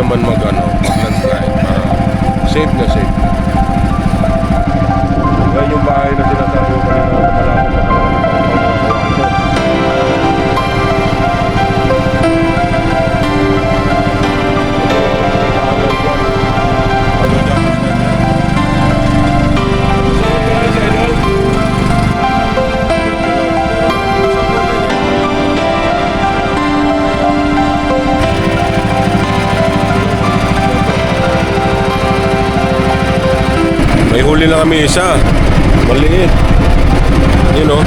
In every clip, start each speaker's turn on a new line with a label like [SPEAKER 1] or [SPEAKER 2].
[SPEAKER 1] naman mag-landslide para safe na safe. Yan yung bahay na sinasabi ko kanina na malapit na may huli lang kami isa. Maliit. Yun o.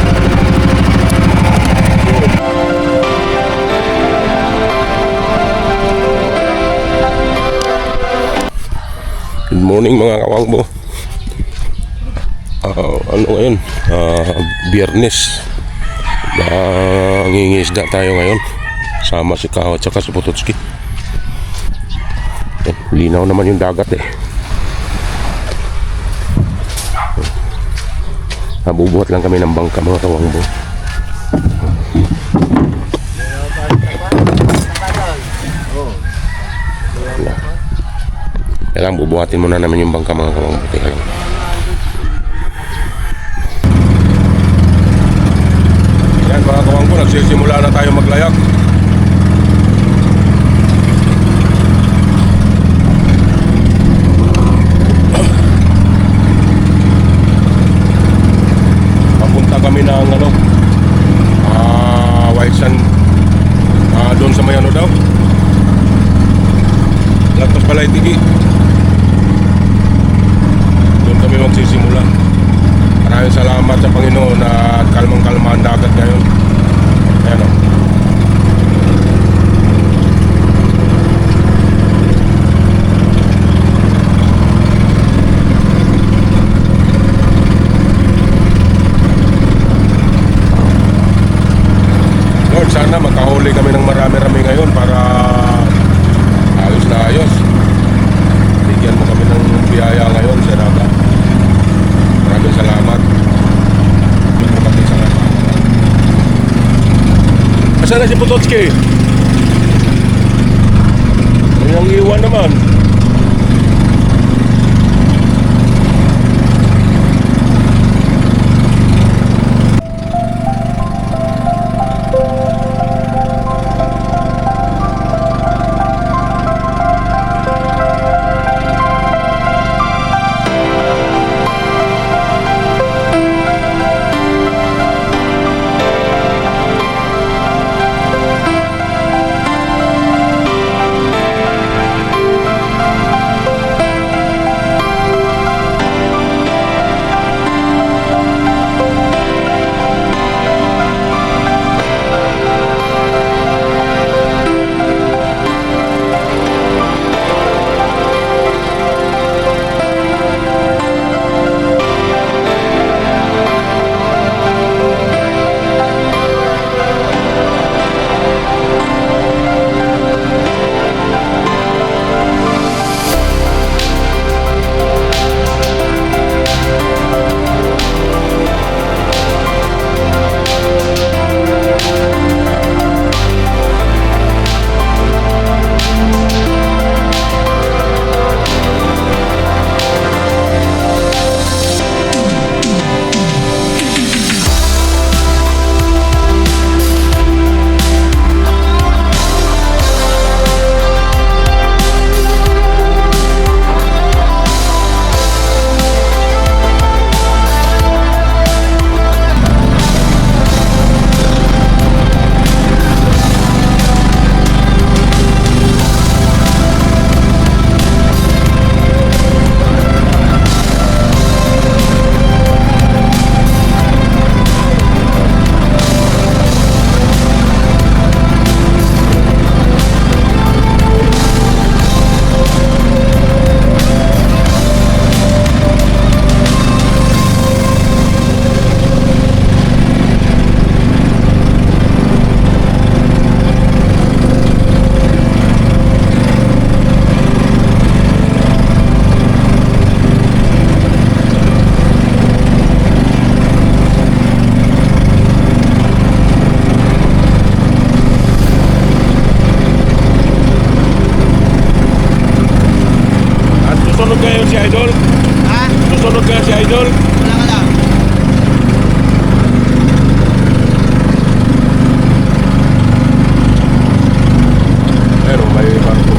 [SPEAKER 1] Good morning mga kawangbo. Ano ngayon? Biyernes. Nangingisda tayo ngayon. Sama si Kao at saka si Pototski. Linaw naman yung dagat eh. Nabubuhat lang kami ng bangka mga kawangbo. Kailangan bubuhatin muna namin yung bangka mga kawangbo. Teka lang. Yan mga kawangbo, nagsisimula na tayo maglayak. Kami ng White Sand, doon sa may daw Lagpas Palaytigi. Doon kami magsisimula. Maraming salamat sa Panginoon at kalmang-kalma ang dagat ngayon. Ayan o. Sana makahuli kami ng marami-rami ngayon para ayos na ayos. Bigyan mo kami ng biyaya ngayon, Sir Aga. Maraming salamat. Asan na si Pototski? Ang iwan naman. Susunod kayo si Idol?
[SPEAKER 2] Ha?
[SPEAKER 1] Susunod kayo si Idol?
[SPEAKER 2] Wala ka lang.
[SPEAKER 1] Pero may barko.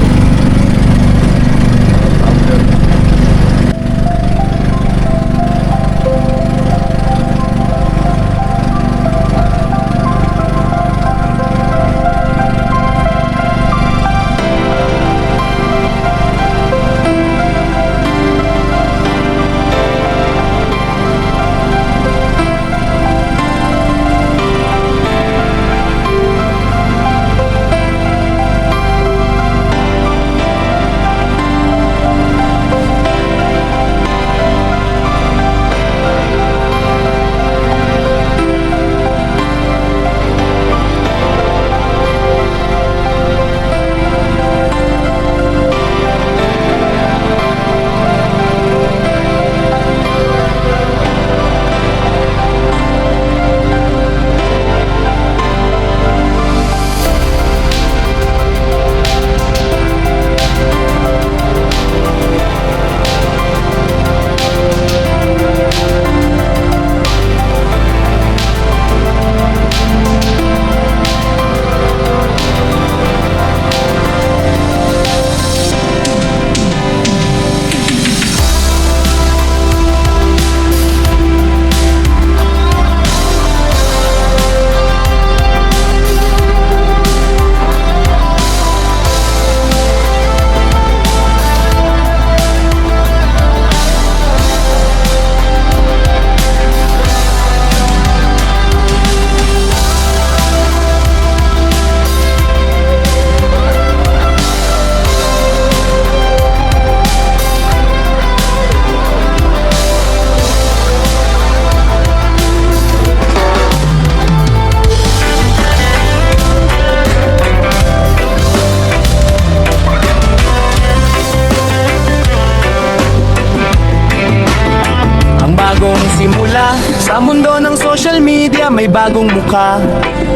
[SPEAKER 3] Simula sa mundo ng social media, may bagong mukha.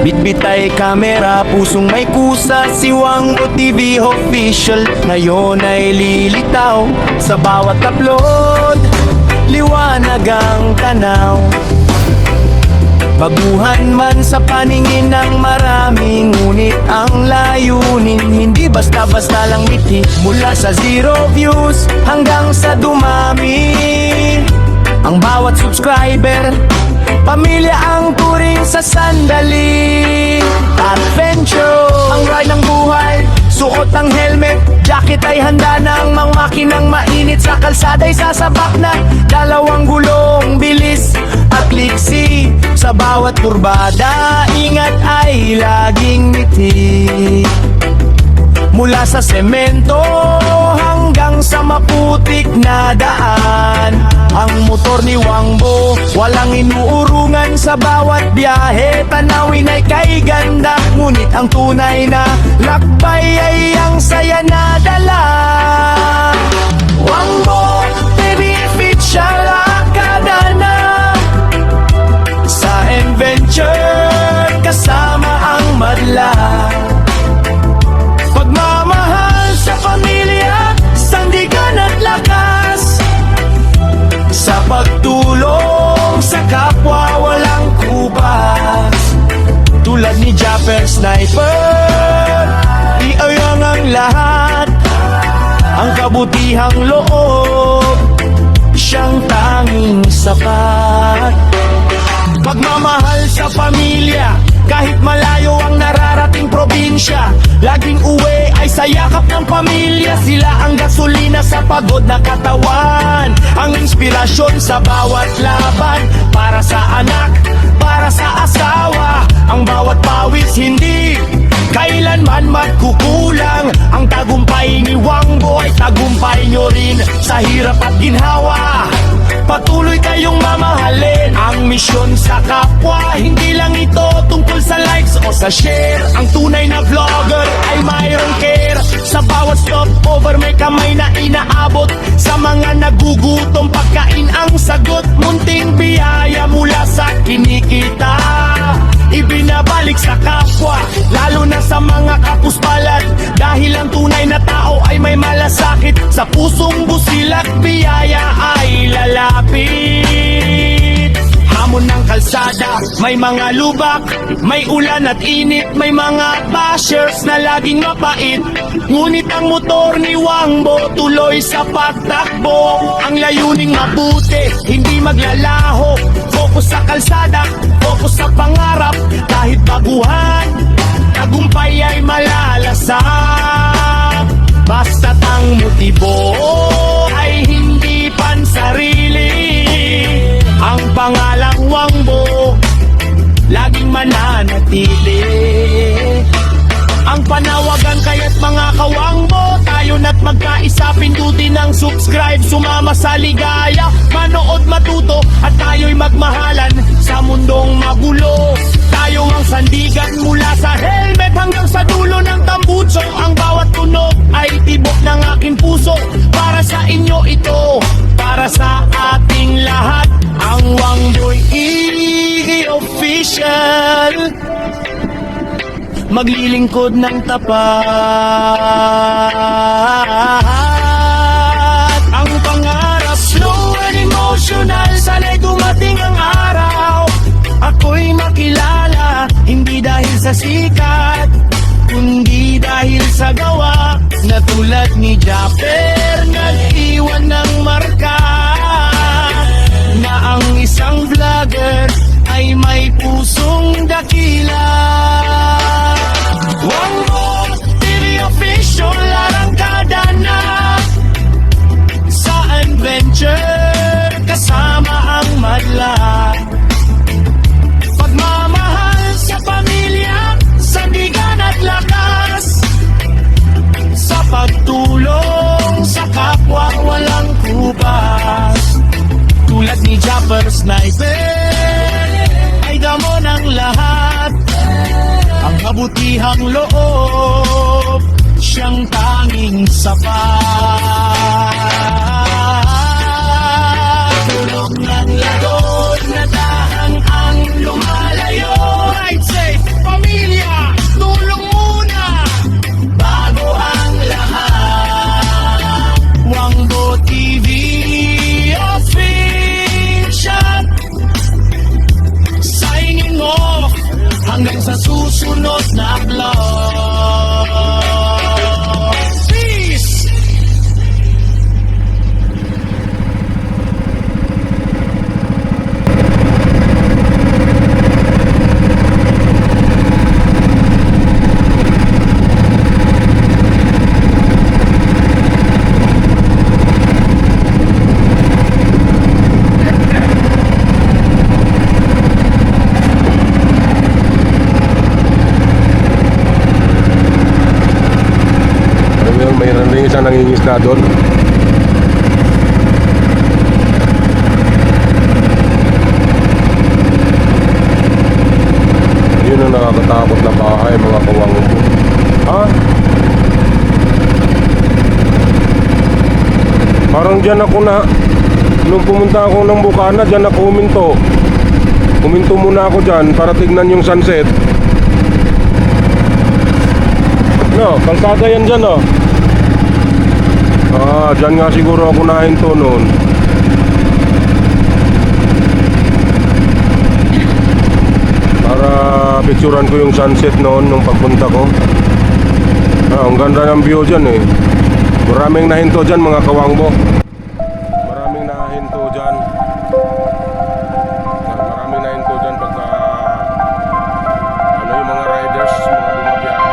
[SPEAKER 3] Bitbit ay kamera, pusong may kusa. Si Wangbo TV official ngayon ay lilitaw. Sa bawat upload, liwanag ang tanaw. Baguhan man sa paningin ng marami, ngunit ang layunin hindi basta-basta lang ngiti. Mula sa 0 views hanggang sa dumami, ang bawat subscriber, pamilya ang turing sa sandali. Adventure, ang ride ng buhay, suot ang helmet, jacket ay handa ng mga makinang mainit. Sa kalsada'y sasabak na dalawang gulong, bilis at liksi. Sa bawat kurbada, ingat ay laging ngiti. Mula sa semento hanggang sa maputik na daan, ang motor ni Wangbo walang inuurungan. Sa bawat biyahe, tanawin ay kay ganda, ngunit ang tunay na lakbay ay ang saya na dala. Wangbo TV official akada na sa adventure, kasama ang madla. Pagmamahal sa pamilya, sandigan at lakas. Sa pagtulong sa kapwa, walang kubas. Tulad ni Japper Sniper, iayang ang lahat. Ang kabutihang loob, siyang tanging sapat. Pagmamahal sa pamilya, kahit malayo ang nararating probinsya, laging uwi ay sa yakap ng pamilya. Sila ang gasolina sa pagod na katawan, ang inspirasyon sa bawat laban. Para sa anak, para sa asawa, ang bawat pawis hindi kailanman magkukulang. Ang tagumpay ni Wangbo ay tagumpay nyo rin sa hirap at ginhawa. Patuloy kayong mamahalin ang misyon sa kapwa. Hindi lang ito tungkol sa likes o sa share. Ang tunay na vlogger ay mayroong care. Sa bawat stopover may kamay na inaabot. Sa mga nagugutom pagkain ang sagot. Munting biyaya mula sa kinikita, ibinabalik sa kapwa, lalo na sa mga kapuspalad. Dahil ang tunay na tao ay may malasakit sa pusong busilak. biyaya ay lalapit. Hamon ng kalsada, may mga lubak, may ulan at init, may mga bashers na laging mapait. Ngunit ang motor ni Wangbo tuloy sa pagtakbo. Ang layuning mabuti, hindi maglalaho. Focus sa kalsada, focus sa pangarap. Kahit baguhan, tagumpay ay malalasap. Basta't ang motibo ay hindi pansarili. Ang pangalang Wangbo laging mananatili. Ang panawagan kaya't mga kawangbo, tayo na't magkaisa, pindutin ng subscribe, sumama sa ligaya, manood matuto at tayo'y magmahalan sa mundong magulo. Tayo ang sandigan mula sa helmet hanggang sa dulo ng tambuso. Ang bawat tunog ay tibok ng aking puso. Para sa inyo ito, para sa ating lahat. Ang Wangboy official, maglilingkod ng tapat. Ang pangarap, slow and emotional, sana'y dumating ang araw. Ako'y makilala, hindi dahil sa sikat, kundi dahil sa gawa. Na tulad ni Japper, nag-iwan ng marka. Na ang isang vlogger ay may pusong dakila. Wangbo TV official, arangkada na sa adventure kasama ang madla. Pagmamahal sa pamilya, sandigan at lakas, sa pagtulong sa kapwa walang kubas. Tulad ni Japper Sniper, ay damo ng lahat. Ang kabutihang loob, siyang tanging sapat. Tulog ng lagod na dahang ang lumalayo. Right safe, pamilya, tulong muna bago ang lahat. Wangbo TV official, signing off hanggang sa susunod na vlog. Peace!
[SPEAKER 1] Mayroon rin isang nangingisda doon. Yun ang nakakatakot na bahay, mga kawangbo. Ha? Parang dyan ako na, nung pumunta ako ng Bukana, dyan ako huminto. Huminto muna ako dyan para tignan yung sunset. No, kalsada yan dyan, oh. Dyan nga siguro ako nahinto noon. Para picturean ko yung sunset noon nung pagpunta ko. Ang ganda ng view dyan eh. Maraming nahinto dyan, mga kawangbo. Maraming nahinto dyan. Maraming nahinto dyan pagka yung mga riders, mga bumabiyahe.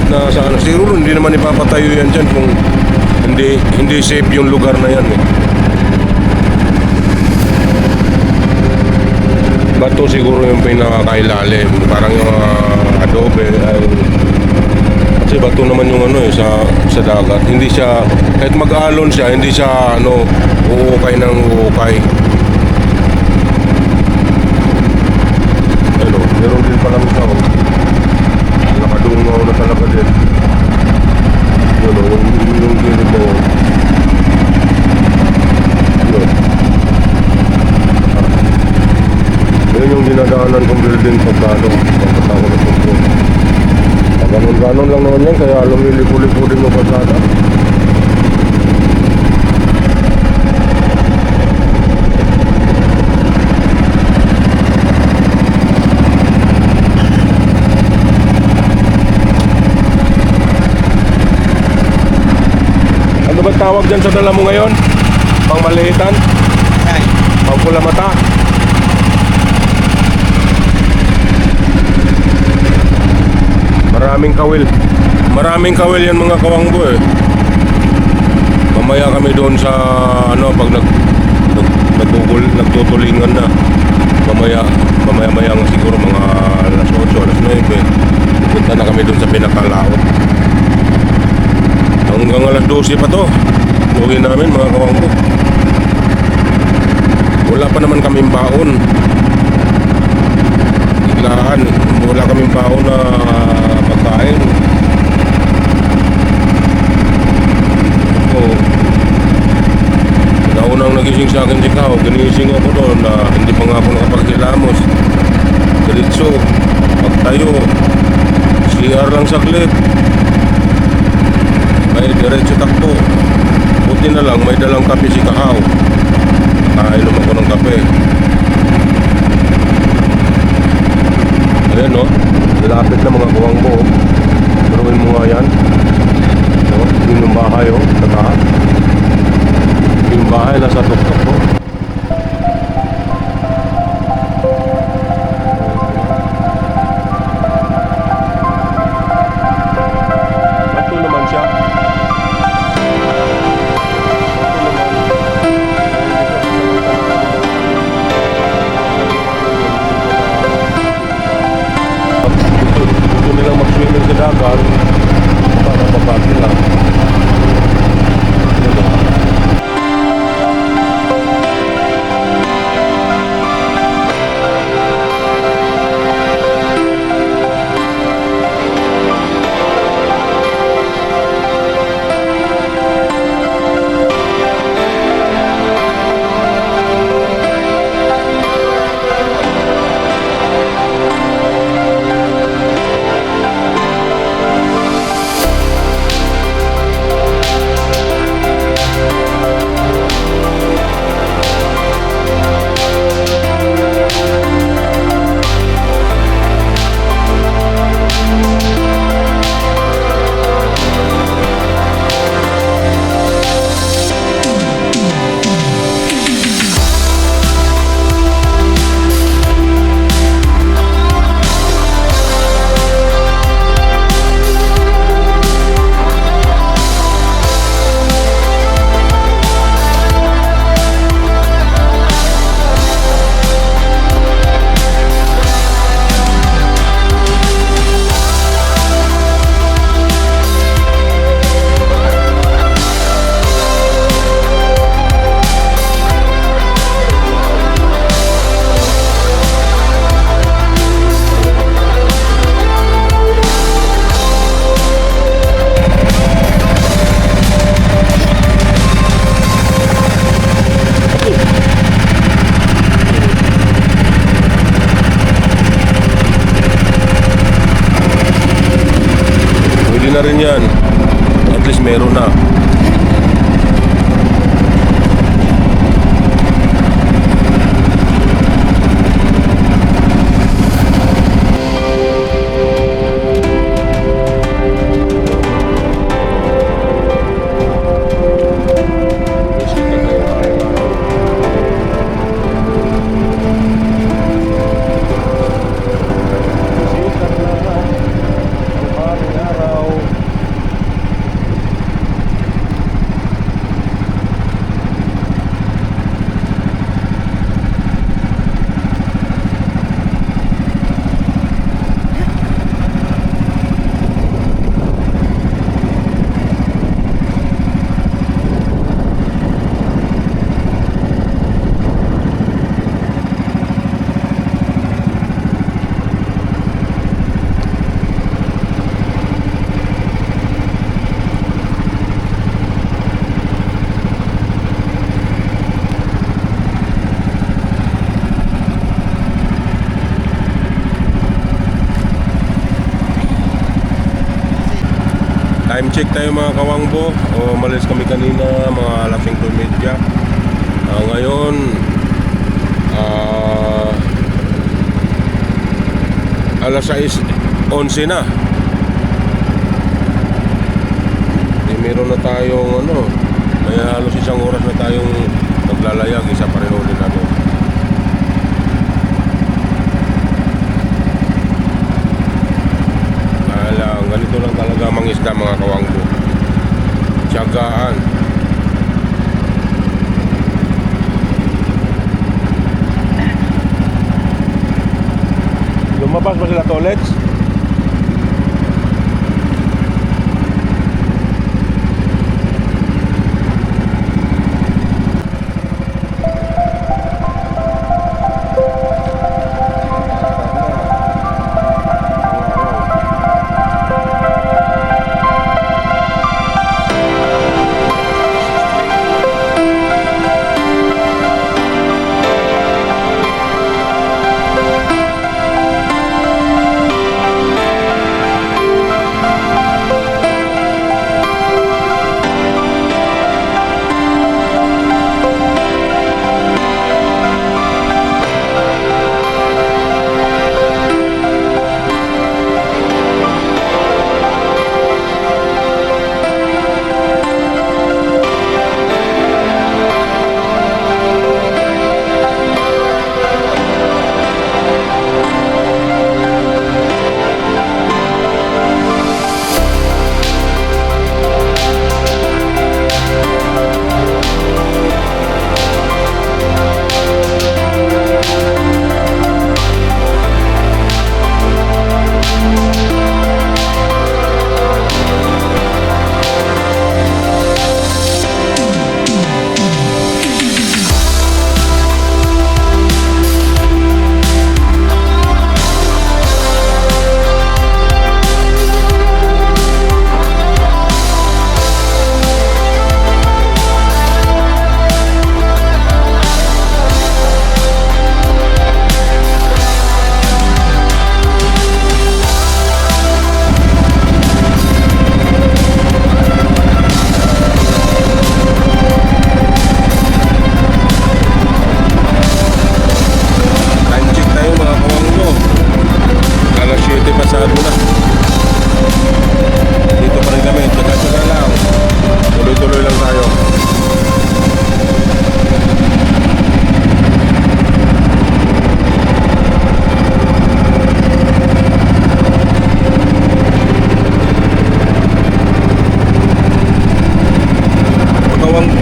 [SPEAKER 1] Kahit na sa ano, siguro hindi naman ipapatayo yan dyan kung hindi safe yung lugar na yan eh. Bato siguro yung pinakakailalim, parang yung adobe ay, kasi bato naman yung ano eh sa dagat. Hindi siya, kahit mag-alon siya, hindi siya ano, uukay ng uukay. Ano, meron din palang isa oh. Nakadungaw na talaga din. Yun oh, yung gilid na yun. Yun. Yun yung dinadaanan kong building pagkano ako na tungko. Ganon-ganon lang naman yan, kaya lumilipo-lipo din mo pasada. Ano ba tawag dyan sa dala mo ngayon? Pangmaliitan? Pangpula mata? Maraming kawil yan mga kawangbo eh. Mamaya kami doon sa ano pag nagtutulingan na. Mamaya siguro mga alas 8, alas 9. Punta na kami doon sa pinakalaot. Hanggang alas 12 pa to. Uwi namin mga kawangbo. Wala pa naman kaming baon. Biglaan, wala kaming baon na pagkain. Naunang nagising sa akin si Kao, ginising ako doon na hindi pa nga ako nakapagkilamos. Diretso, pagtayo, CR lang saglit. May diretso takbo. Buti na lang, may dalang kape si Kao. Nakainom ako ng kape. Ayan no, lapit na mga kawangbo. Turuin mo nga yan. No, yun yung bahay oh, sa taas. Yung bahay nasa tuktok po. Bato naman siya. Gusto nilang mag-swimming sa dagat para babati lang. Na rin yan. At least meron na. Araw time check tayo mga kawangbo. Umalis kami kanina mga alas 5:30. Ngayon alas 6:11 na. Meron na tayong may halos isang oras na tayong naglalayag, isa pa rin ulit natin. Ganito lang talaga mangisda mga kawangbo. Tiyagaan. Lumabas ba sila toilets?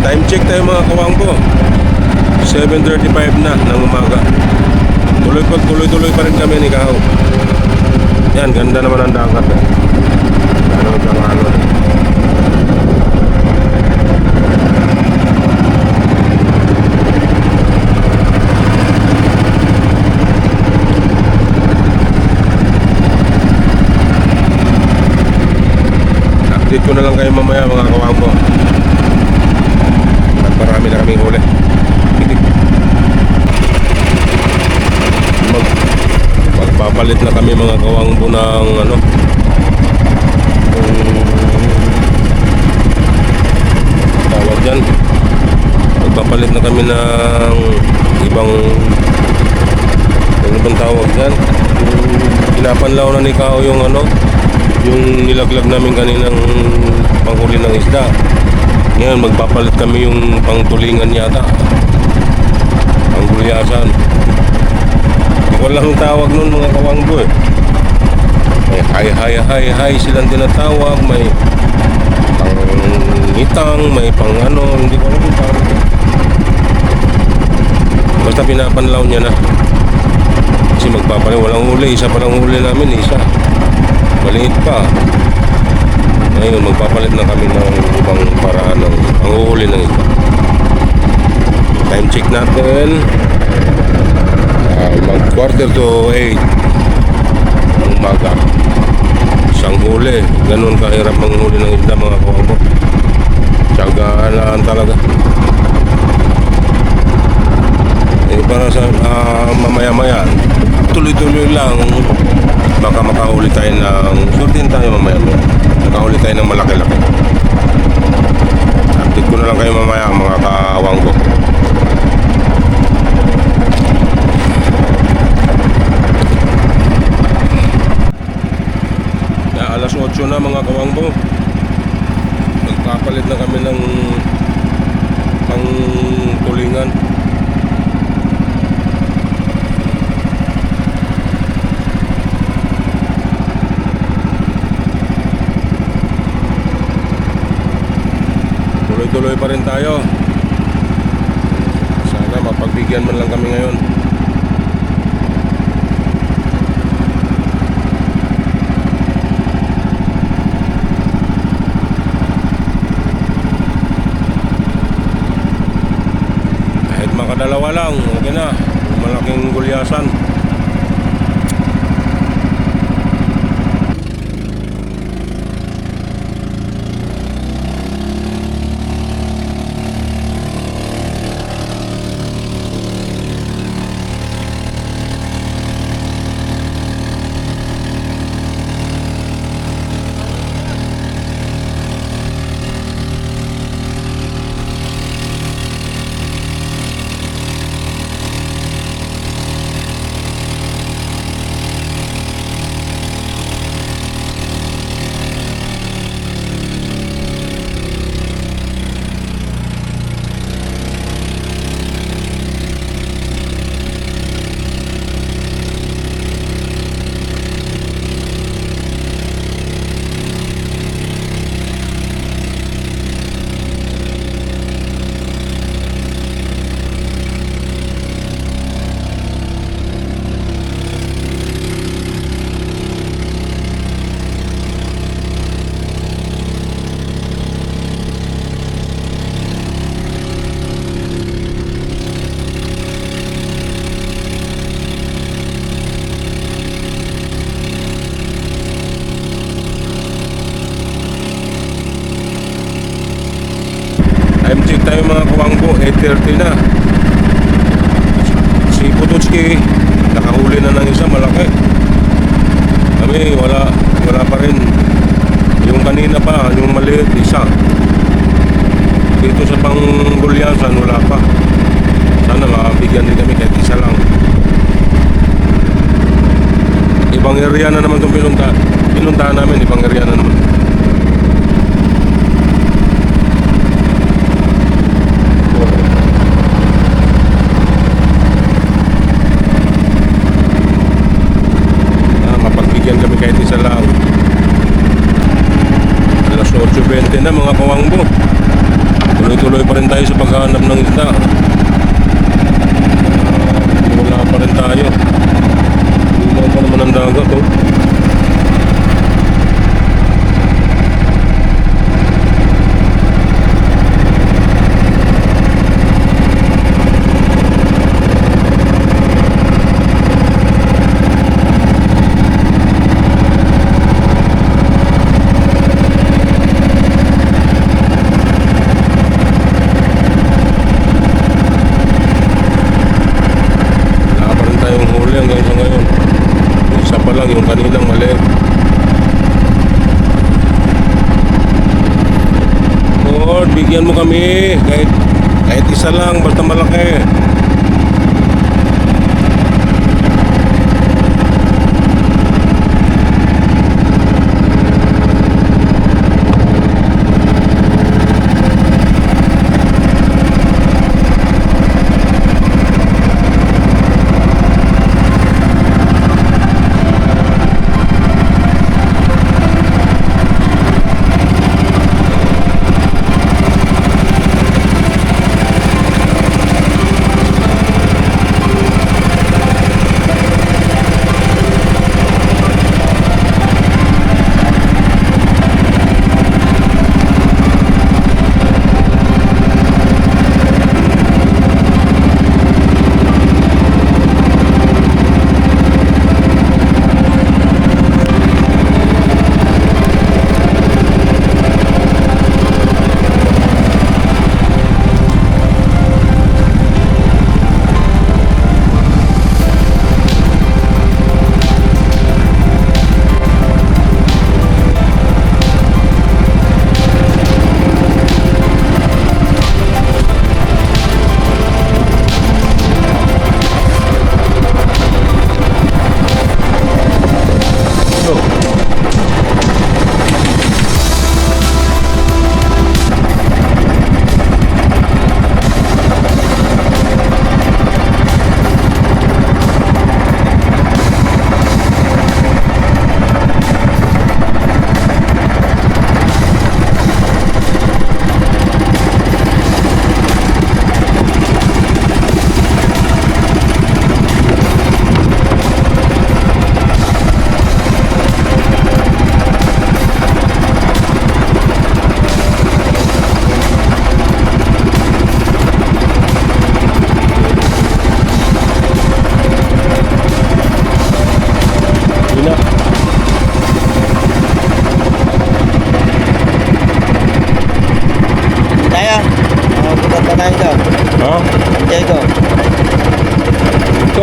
[SPEAKER 1] Time check tayo mga kawangbo. 7:35 na ng umaga. Tuloy pa rin kami ni Kahaw. Yan, ganda naman ang dagat eh. Update ko na lang kayo mamaya mga kawangbo. Marami na kaming huli. Magpapalit na kami mga kawangbo ng tawag dyan. Magpapalit na kami ng ibang ano bang tawag dyan. Pinapanlaw na ni Kao yung yung nilaglag namin kaninang panghuli ng isda. Ngayon magpapalit kami yung pangtulingan yata, ang gulyasan. Hindi ko lang tawag nun mga kawangbo eh. May hi silang tinatawag. May pangitang, may pang hindi ko alam yung tawag. Basta pinapanlaw niya na. Kasi magpapalit, walang huli. Isa pa lang huli namin, isa maliit pa. Ngayon magpapalit na kami ng ibang paraan ng panguhuli ng isda. Time check natin mag 7:45 ng umaga. Isang huli, ganun kahirap manghuli ng isda mga kawangbo. Tiyagaan talaga. Para sa mamaya-maya tuloy-tuloy lang, baka makahuli tayo ng surtin tayo mamaya-maya. Nakahuli tayo ng malaki-laki. Nagpalit na kami ng pangtulingan. Tuloy-tuloy pa rin tayo. Sana mapagbigyan man lang kami ngayon. Kahit makadalawa lang, okay na. Malaking gulyasan. Time check tayo mga kawanggo, 8:30 na. Si Pututski nakahuli na ng isa malaki. Kami wala pa rin. Yung kanina pa, yung maliit isa. Dito sa panggulyasan wala pa. Sana mabigyan din kami kahit isa lang. Ibang area na naman itong pinuntahan namin, ibang area na naman. Mapagbigyan kami kahit isa lang. Alas 8:20 na mga kawangbo. Tuloy-tuloy pa rin tayo sa paghahanap ng isda. Wala pa rin tayo. Hindi pa naman ang dagat oh. Hanggang sa ngayon isa pa lang yung kanilang maliit. Lord, bigyan mo kami kahit isa lang basta malaki.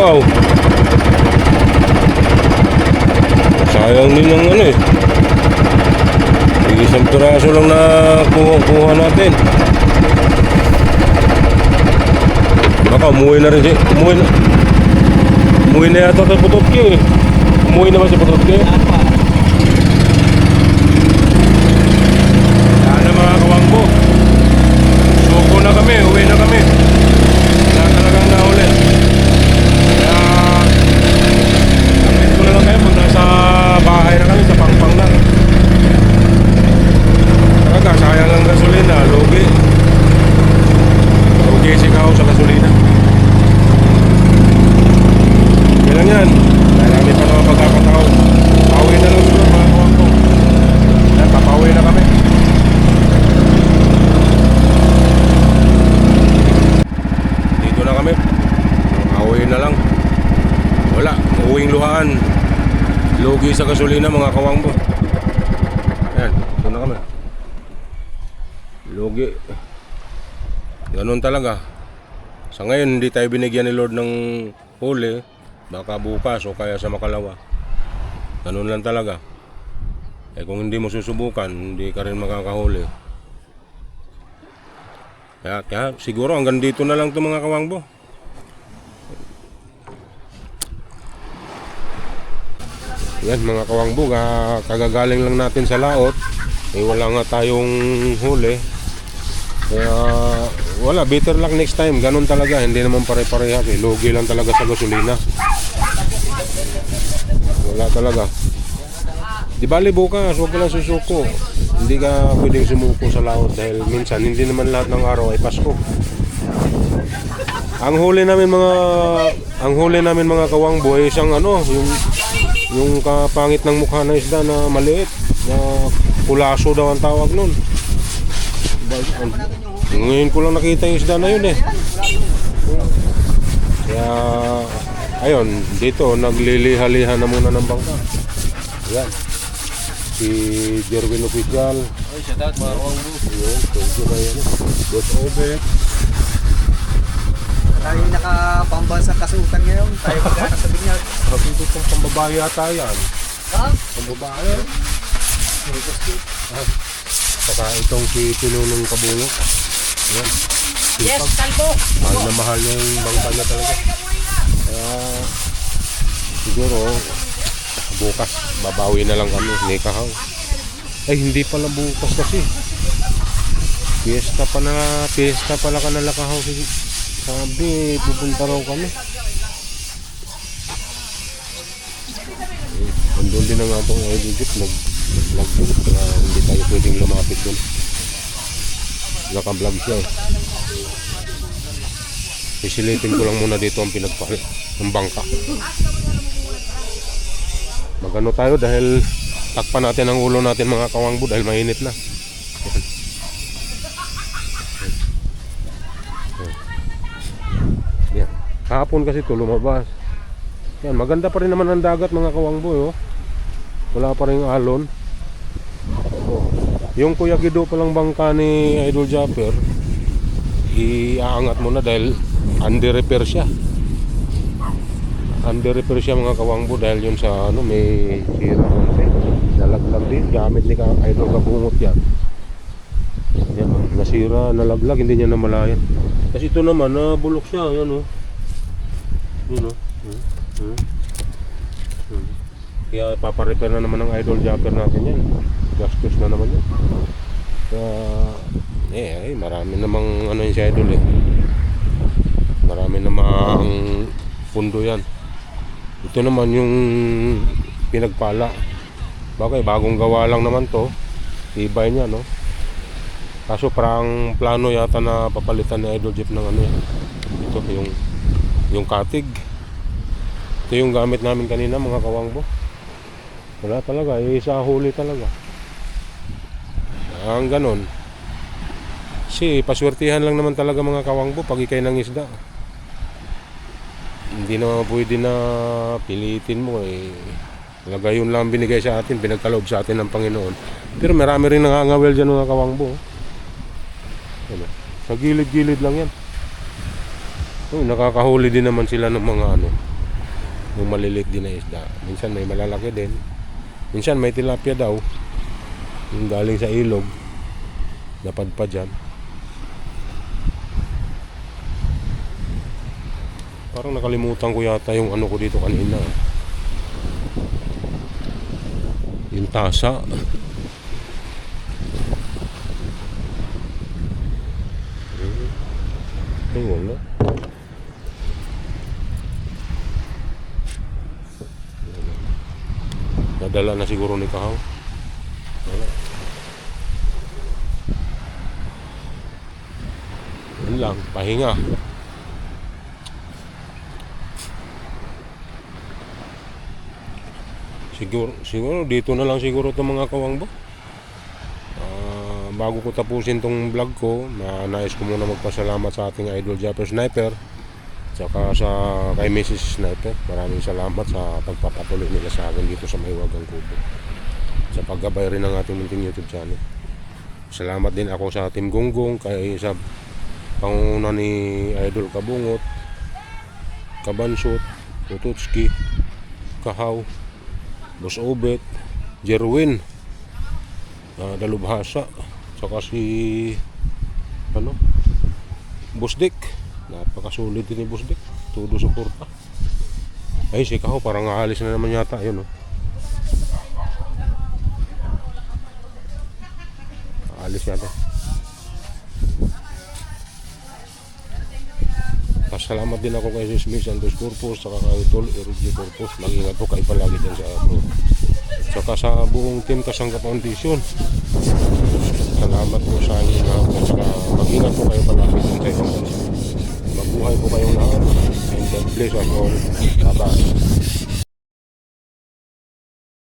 [SPEAKER 1] Wow. Sayang din ang ano eh. Isang piraso lang na kuha natin. Baka umuwi na rin siya. Umuwi na yata sa Putotki eh. Umuwi na ba si Putotki? Yan na mga kawangbo. Suko na kami, uwi na kami. Wala talagang nahuli. Kaya update ko na lang kayo pag nasa bahay na kami, sa pangpang na. Talaga, sayang ang gasolina, lugi. Lugi si Kao sa gasolina. Yan lang yan. Marami pa naman pagkakataon. Pauwi na lang siguro mga kawangbo. Yan, papauwi na kami. Dito na kami. Pauwi na lang. Wala, uwing luhaan. Lugi sa gasolina mga kawangbo. Yan, dito na kami. Lugi. Ganun talaga. Sa ngayon hindi tayo binigyan ni Lord ng huli. Baka bukas o kaya sa makalawa. Ganun lang talaga. Eh kung hindi mo susubukan, hindi ka rin makakahuli. Kaya siguro hanggang dito na lang ito mga kawangbo. Yan mga kawangbo, kagagaling lang natin sa laot. Eh wala nga tayong huli. Kaya wala, better luck next time. Ganun talaga, hindi naman pare-parehas eh. Lugi lang talaga sa gasolina. Wala talaga. Di bali bukas, huwag ka lang susuko. Hindi ka pwedeng sumuko sa laot dahil minsan hindi naman lahat ng araw ay Pasko. Ang huli namin mga kawangbo ay isang ano, yung kapangit ng mukha na isda na maliit, na kulaso daw ang tawag nun. Ngayon ko lang nakita yung isda na yun eh. Kaya ayun, dito nagliliha-liha na muna ng bangka. Yan. Si Jerwin Official.
[SPEAKER 2] Ay, shout out mga kawangbo.
[SPEAKER 1] Yun, thank you na yan. Boss Obet.
[SPEAKER 2] Tayo nakapambansang kasutan ngayon. Tayo magkakasabi niya.
[SPEAKER 1] Sabi ko itong pambabae ata yan.
[SPEAKER 2] Ha?
[SPEAKER 1] Pambabae. Saka itong si Pinunong Kabulok. Yan.
[SPEAKER 2] Yes, kalbo.
[SPEAKER 1] Mahal na mahal niya yung bangka niya talaga. Kaya siguro bukas babawi na lang kami ni Kahaw. Ay hindi pala bukas kasi. Fiesta pala ka na Kahaw. Sabi pupunta raw kami. Andun din ang atong idol jeep nag-vlog doon. Kaya hindi tayo pwedeng lumapit doon. Naka-vlog siya eh. Isilitin ko lang muna dito ang pinagpalit ng bangka. Magano tayo dahil takpan natin ang ulo natin mga kawangbo dahil mainit na. Yan. Kahapon kasi ito lumabas. Yan, maganda pa rin naman ang dagat mga kawangbo. Oh. Wala pa rin alon. Oh. Yung Kuya Gido palang bangka ni Idol Japper, iaangat mo na dahil under repair siya. Under repair siya mga kawangbo dahil yun sa ano, may sira konti. Nalaglag din, gamit ni Idol Kabungot yan. Yan, nasira, nalaglag, hindi niya namalayan. Kasi ito naman, bulok siya, yan o. Yun o. Kaya paparepair na naman ng Idol Japper natin yan. Gastos na naman yan. Kaya, marami namang ano yun si Idol eh. Marami namang pundo yan. Ito naman yung pinagpala. Bagay, bagong gawa lang naman to. Tibay niya, no? Kaso parang plano yata na papalitan ni Idol Jeep ng ano yan. Ito, yung katig. Ito yung gamit namin kanina mga kawangbo. Wala talaga, isa huli talaga. Ang ganon. Kasi paswertihan lang naman talaga mga kawangbo pag ikay ng isda. Hindi na pwede na pilitin mo eh. Gayon lang binigay sa atin, pinagkaloob sa atin ng Panginoon. Pero marami rin nangangawel dyan mga kawangbo. Ano? Sa gilid-gilid lang yan. Nakakahuli din naman sila ng mga ano, Yung maliliit din na isda. Minsan may malalaki din. Minsan may tilapia daw. Yung galing sa ilog. Napadpad dyan. Parang nakalimutan ko yata yung ano ko dito kanina. Yung tasa. Ay, wala. Nadala na siguro ni Kahaw. Wala. Yun lang, pahinga. Siguro dito na lang siguro itong mga kawangbo. Bago ko tapusin tong vlog ko, nais ko muna magpasalamat sa ating idol Japper Sniper, saka sa kay Mrs. Sniper. Maraming salamat sa pagpapatuloy nila sa akin dito sa Mahiwagang Kubo, sa paggabay rin ng ating munting YouTube channel. Salamat din ako sa Team Gonggong, kay sa panguna ni Idol Kabungot, Kabansot, Tututski, Kahaw, Boss Obet, Jerwin, Dalubhasa, saka si Boss Dick. Napakasulit din ni Boss Dick. Todo suporta. Ay, si Kaho parang aalis na naman yata. Yun, aalis yata. Pasalamat din ako kay Sis Miss Santos Corpus, saka kay Tol Erudyo Corpus. Mag-ingat po kayo palagi dyan sa ako. Saka sa buong team Kasangga Foundation. Salamat po sa inyo lahat. Saka mag-ingat po kayo palagi dyan sa ibang bansa. Mabuhay po kayong lahat. And God bless us all. Bye-bye.